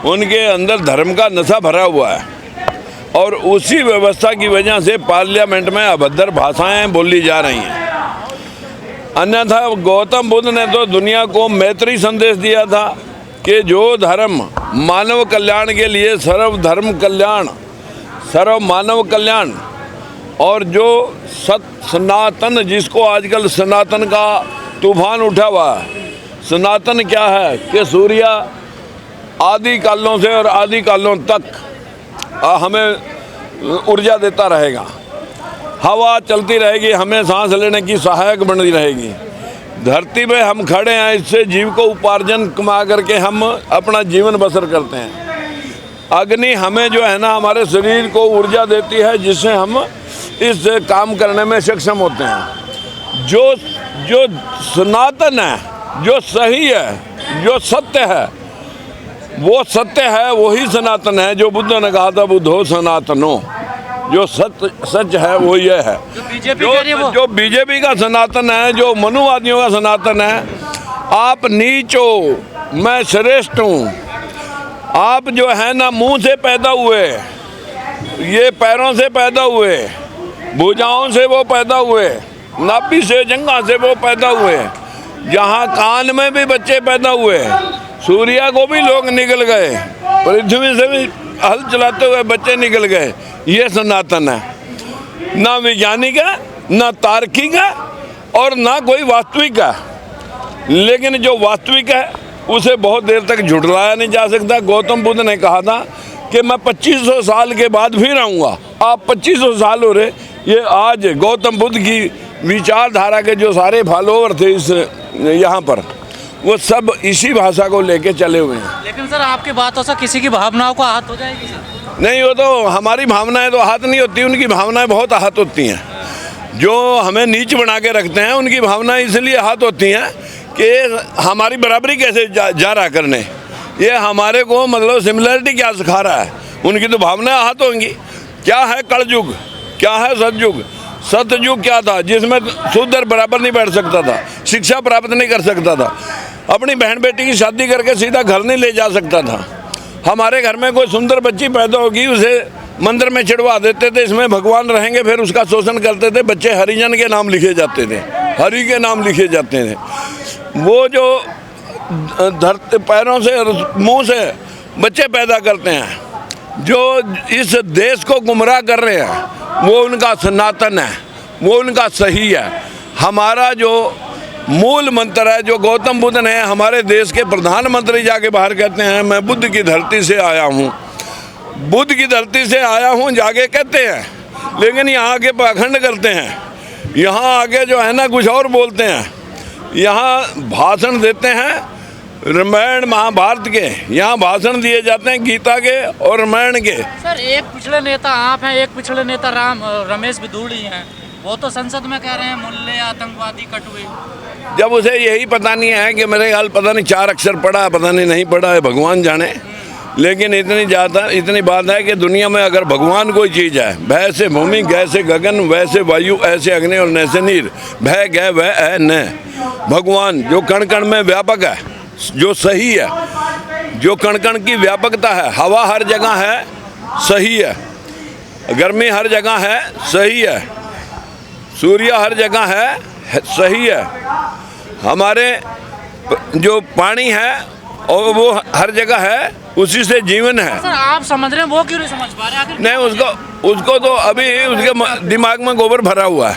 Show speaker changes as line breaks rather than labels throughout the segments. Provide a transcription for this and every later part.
उनके अंदर धर्म का नशा भरा हुआ है और उसी व्यवस्था की वजह से पार्लियामेंट में अभद्र भाषाएं बोली जा रही हैं। अन्यथा गौतम बुद्ध ने तो दुनिया को मैत्री संदेश दिया था कि जो धर्म मानव कल्याण के लिए सर्व धर्म कल्याण, सर्व मानव कल्याण, और जो सनातन, जिसको आजकल सनातन का तूफान उठा हुआ है। सनातन क्या है कि सूर्य आदि कालों से और आदि कालों तक हमें ऊर्जा देता रहेगा, हवा चलती रहेगी, हमें सांस लेने की सहायक बनी रहेगी। धरती पे हम खड़े हैं, इससे जीव को उपार्जन कमा करके हम अपना जीवन बसर करते हैं। अग्नि हमें जो है ना, हमारे शरीर को ऊर्जा देती है, जिससे हम इस काम करने में सक्षम होते हैं। जो सनातन है, जो सही है, जो सत्य है, वो सत्य है, वही सनातन है। जो बुद्ध ने कहा था, बुद्धो सनातनो, जो सच है वो ये है। जो बीजेपी का सनातन है, जो मनुवादियों का सनातन है, आप नीच हो, मैं श्रेष्ठ हूँ। आप जो है ना मुंह से पैदा हुए, ये पैरों से पैदा हुए, भुजाओं से वो पैदा हुए, नाभि से, जंघा से वो पैदा हुए, जहाँ कान में भी बच्चे पैदा हुए। सूर्य को भी लोग निकल गए, पृथ्वी से भी हल चलाते हुए बच्चे निकल गए। ये सनातन है। ना वैज्ञानिक है, ना तार्किक है और ना कोई वास्तविक है। लेकिन जो वास्तविक है उसे बहुत देर तक झुठलाया नहीं जा सकता। गौतम बुद्ध ने कहा था कि मैं 2500 साल के बाद फिर आऊँगा। आप 2500 साल हो रहे। ये आज गौतम बुद्ध की विचारधारा के जो सारे फॉलोअर थे इस यहाँ पर, वो सब इसी भाषा को लेके चले हुए हैं।
लेकिन सर, आपकी बातों से किसी की भावनाओं को आहत हो जाएगी सर?
नहीं, वो तो हमारी भावनाएं तो आहत नहीं होती, उनकी भावनाएं बहुत आहत होती हैं। जो हमें नीच बना के रखते हैं, उनकी भावनाएं इसलिए आहत होती हैं कि हमारी बराबरी कैसे जा रहा करने, ये हमारे को मतलब सिमिलरिटी क्या सिखा रहा है। उनकी तो भावनाएं आहत होंगी। क्या है कलयुग, क्या है सतयुग? सतयुग क्या था? जिसमें शुद्ध और बराबर नहीं बैठ सकता था, शिक्षा प्राप्त नहीं कर सकता था, अपनी बहन बेटी की शादी करके सीधा घर नहीं ले जा सकता था। हमारे घर में कोई सुंदर बच्ची पैदा होगी, उसे मंदिर में चिढ़वा देते थे, इसमें भगवान रहेंगे, फिर उसका शोषण करते थे। बच्चे हरिजन के नाम लिखे जाते थे, हरि के नाम लिखे जाते थे। वो जो धरती पैरों से और मुँह से बच्चे पैदा करते हैं, जो इस देश को गुमराह कर रहे हैं, वो उनका सनातन है, वो उनका सही है। हमारा जो मूल मंत्र है, जो गौतम बुद्ध ने हमारे देश के प्रधानमंत्री जाके बाहर कहते हैं, मैं बुद्ध की धरती से आया हूँ, बुद्ध की धरती से आया हूँ जाके कहते हैं। लेकिन यहाँ आके पाखंड करते हैं, यहाँ आके जो है ना कुछ और बोलते हैं। यहाँ भाषण देते हैं रामायण महाभारत के, यहाँ भाषण दिए जाते हैं गीता के और रामायण के।
सर, एक पिछले नेता आप हैं, एक पिछले नेता रमेश बिधूड़ी हैं। वो तो संसद में कह रहे हैं मुल्ले आतंकवादी कटुए।
जब उसे यही पता नहीं है कि मेरे ख्याल पता नहीं 4 अक्षर पढ़ा है, पता नहीं पढ़ा है, भगवान जाने। लेकिन इतनी बात है कि दुनिया में अगर भगवान कोई चीज़ है, भय से भूमि, गय से गगन, वैसे वायु, ऐसे अग्नि और नैसे नीर, भय गय वह है न। भगवान जो कण कण में व्यापक है, जो सही है, जो कण कण की व्यापकता है, हवा हर जगह है, सही है, गर्मी हर जगह है, सही है, सूर्य हर जगह है, सही है, हमारे जो पानी है और वो हर जगह है, उसी से जीवन है।
सर, आप समझ रहे हैं, वो क्यों नहीं समझ पा रहे?
नहीं, उसको तो अभी उसके दिमाग में गोबर भरा हुआ है,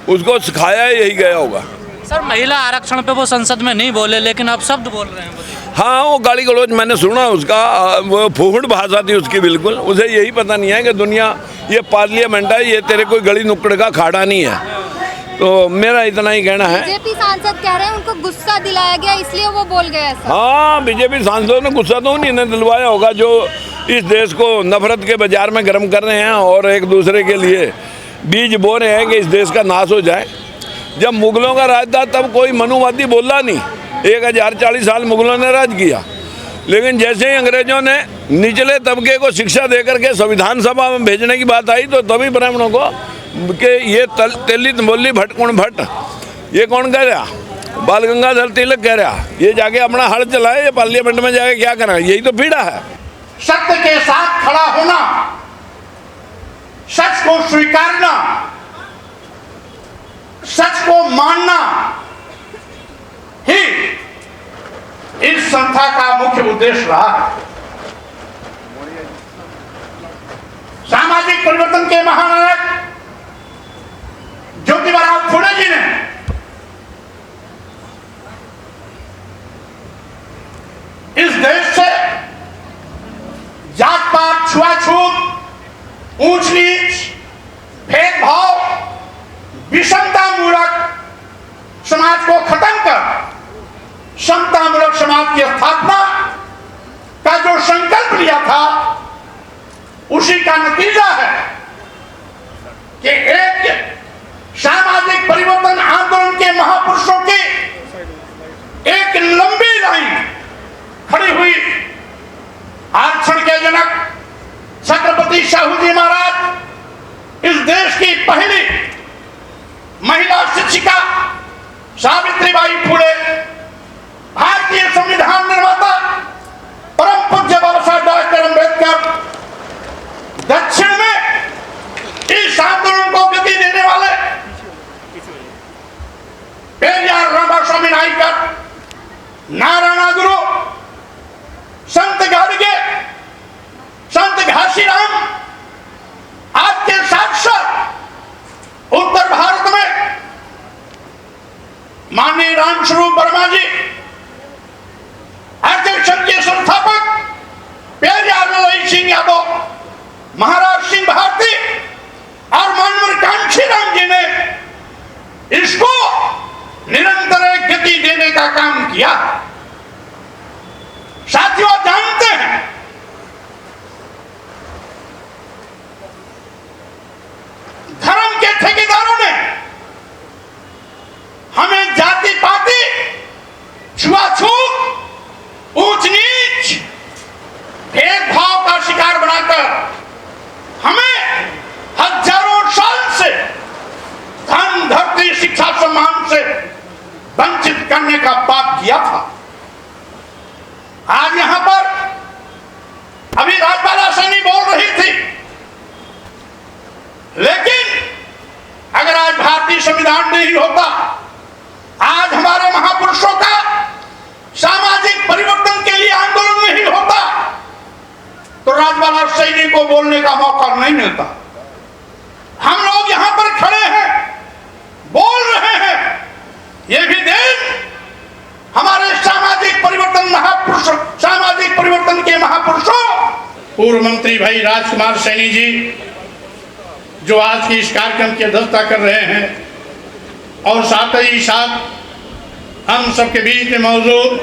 उसको सिखाया यही गया होगा।
सर, महिला आरक्षण पे वो संसद में नहीं बोले, लेकिन अब शब्द बोल रहे हैं।
हाँ, वो गाली गलौज मैंने सुना उसका, वो फूहड़ भाषा थी उसकी बिल्कुल। उसे यही पता नहीं है कि दुनिया ये पार्लियामेंट है, ये तेरे कोई गली नुक्कड़ का खाड़ा नहीं है। तो मेरा इतना ही कहना है।
बीजेपी सांसद कह रहे हैं उनको गुस्सा दिलाया गया, इसलिए वो बोल गए ऐसा।
हाँ, बीजेपी सांसदों ने गुस्सा तो उन्हीं ने दिलवाया होगा, जो इस देश को नफरत के बाजार में गर्म कर रहे हैं और एक दूसरे के लिए बीज बो रहे हैं कि इस देश का नाश हो जाए। जब मुगलों का राज था तब कोई मनुवादी बोला नहीं, 1040 साल मुगलों ने राज किया। लेकिन जैसे ही अंग्रेजों ने निचले तबके को शिक्षा देकर के संविधान सभा में भेजने की बात आई, तो तभी ब्राह्मणों को कि ये तेलित मोली भटकुण भट्ट, ये कौन कह रहा, बाल गंगाधर तिलक कह रहा ये जाके अपना हल चलाए, ये पार्लियामेंट में जाके क्या करें, यही तो पीड़ा है।
सत्य के साथ खड़ा होना, सच को स्वीकारना, सच को मानना ही इस संस्था का मुख्य उद्देश्य रहा है। सामाजिक परिवर्तन के महानायक ज्योतिबा फुले जी ने इस देश से जात पात, छुआछूत, ऊंच नीच, भेदभाव, विषमता मूलक समाज को खत्म कर समता मूलक समाज की स्थापना का जो संकल्प लिया था, उसी का नतीजा है कि एक सामाजिक परिवर्तन आंदोलन के महापुरुषों की एक लंबी लाइन खड़ी हुई। आरक्षण के जनक छत्रपति शाहू जी महाराज, इस देश की पहली महिला शिक्षिका सावित्रीबाई फुले, भारतीय संविधान निर्माता परम पूज्य बाबा साहब डॉक्टर अम्बेडकर, दक्षिण में इस आंदोलन को गति देने वाले पेरियार रामास्वामी नायकर, नारायण गुरु, संत गाडगे, संत घासीराम, आज के साक्षात उत्तर भारत में माननीय रामस्वरूप वर्मा जी, अध्यक्ष के संस्थापक पेरियार ललाई सिंह यादव, महाराज सिंह भारती और मानवर कांशीराम जी ने इसको निरंतर गति देने का काम किया। साथियों, जानते हैं धर्म के ठेकेदारों ने हमें जाति पाति, छुआछूत, ऊंच नीच, भेदभाव का शिकार बनाकर हमें हजारों साल से धन, धरती, शिक्षा, सम्मान से वंचित करने का पाप किया था। आज यहां पर अभी राजबाला सैनी बोल रही थी, लेकिन अगर आज भारतीय संविधान नहीं होता, आज हमारे महापुरुषों का सामाजिक परिवर्तन के लिए आंदोलन नहीं होता, तो राजबाला सैनी को बोलने का मौका नहीं मिलता। हम लोग यहां पर खड़े हैं, बोल रहे हैं, ये भी देश हमारे सामाजिक परिवर्तन महापुरुष, सामाजिक परिवर्तन के महापुरुषों पूर्व मंत्री भाई राजकुमार सैनी जी, जो आज की इस कार्यक्रम की अध्यक्षता कर रहे हैं, और साथ ही साथ हम सबके बीच में मौजूद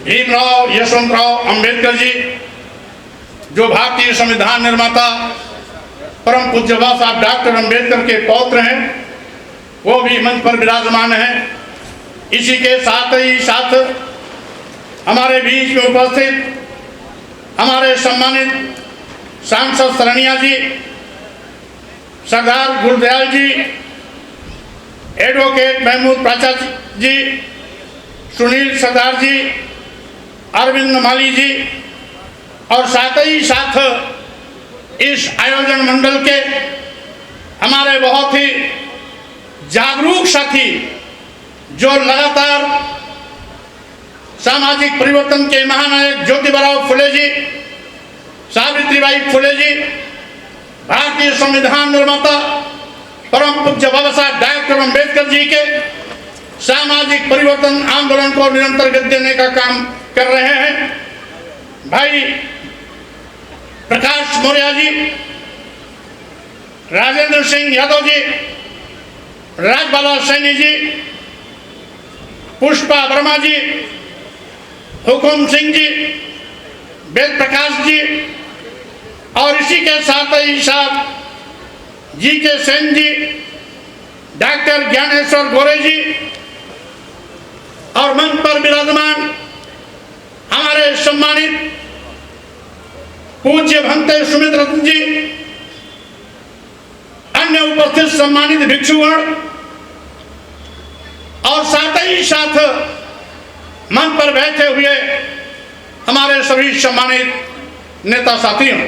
भीमराव यशवंतराव अंबेडकर जी, जो भारतीय संविधान निर्माता परम पूज्य बाबा साहब डॉक्टर अंबेडकर के पौत्र हैं, वो भी मंच पर विराजमान हैं। इसी के साथ ही साथ हमारे बीच में उपस्थित हमारे सम्मानित सांसद सरनिया जी, सरदार गुरदयाल जी, एडवोकेट महमूद प्राचार्य जी, सुनील सरदार जी, अरविंद माली जी, और साथ ही साथ इस आयोजन मंडल के हमारे बहुत ही जागरूक साथी, जो लगातार सामाजिक परिवर्तन के महानायक ज्योतिबा फुले जी, सावित्रीबाई फुले जी, भारतीय संविधान निर्माता परम पूज्य बाबा साहब डॉक्टर अम्बेडकर जी के सामाजिक परिवर्तन आंदोलन को निरंतर गति देने का काम कर रहे हैं। भाई प्रकाश मौर्य जी, राजेंद्र सिंह यादव जी, राजबाला सैनी जी, पुष्पा वर्मा जी, हुकुम सिंह जी, वेद प्रकाश जी, और इसी के साथ ही साथ जी के सेन जी, डॉक्टर ज्ञानेश्वर गोरे जी, और मंच पर विराजमान हमारे सम्मानित पूज्य भंते सुमित रत्न जी, अन्य उपस्थित सम्मानित भिक्षुगण, और साथ ही साथ मंच पर बैठे हुए हमारे सभी सम्मानित नेता साथियों,